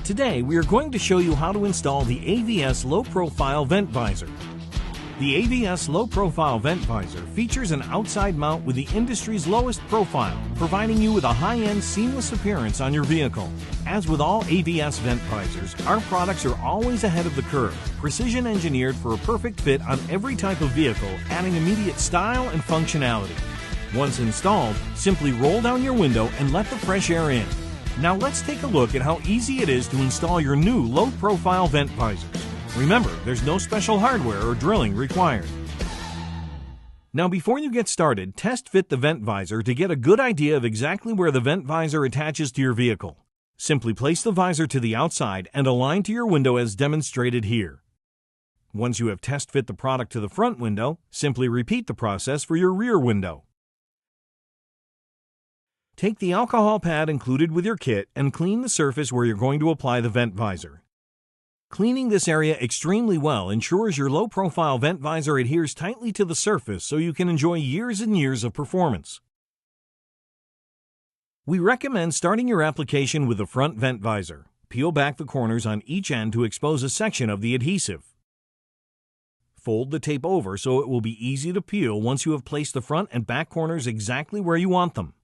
Today, we are going to show you how to install the AVS low-profile vent visor. The AVS low-profile vent visor features an outside mount with the industry's lowest profile, providing you with a high-end, seamless appearance on your vehicle. As with all AVS vent visors, our products are always ahead of the curve, precision engineered for a perfect fit on every type of vehicle, adding immediate style and functionality. Once installed, simply roll down your window and let the fresh air in. Now let's take a look at how easy it is to install your new low-profile vent visors. Remember, there's no special hardware or drilling required. Now before you get started, test fit the vent visor to get a good idea of exactly where the vent visor attaches to your vehicle. Simply place the visor to the outside and align to your window as demonstrated here. Once you have test fit the product to the front window, simply repeat the process for your rear window. Take the alcohol pad included with your kit and clean the surface where you're going to apply the vent visor. Cleaning this area extremely well ensures your low-profile vent visor adheres tightly to the surface so you can enjoy years and years of performance. We recommend starting your application with the front vent visor. Peel back the corners on each end to expose a section of the adhesive. Fold the tape over so it will be easy to peel once you have placed the front and back corners exactly where you want them.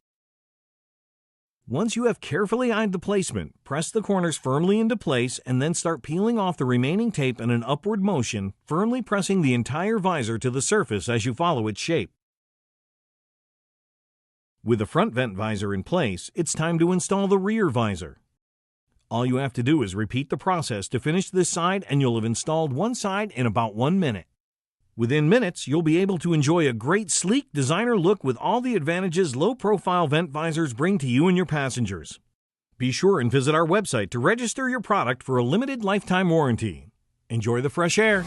Once you have carefully eyed the placement, press the corners firmly into place and then start peeling off the remaining tape in an upward motion, firmly pressing the entire visor to the surface as you follow its shape. With the front vent visor in place, it's time to install the rear visor. All you have to do is repeat the process to finish this side and you'll have installed one side in about 1 minute. Within minutes, you'll be able to enjoy a great, sleek designer look with all the advantages low-profile vent visors bring to you and your passengers. Be sure and visit our website to register your product for a limited lifetime warranty. Enjoy the fresh air.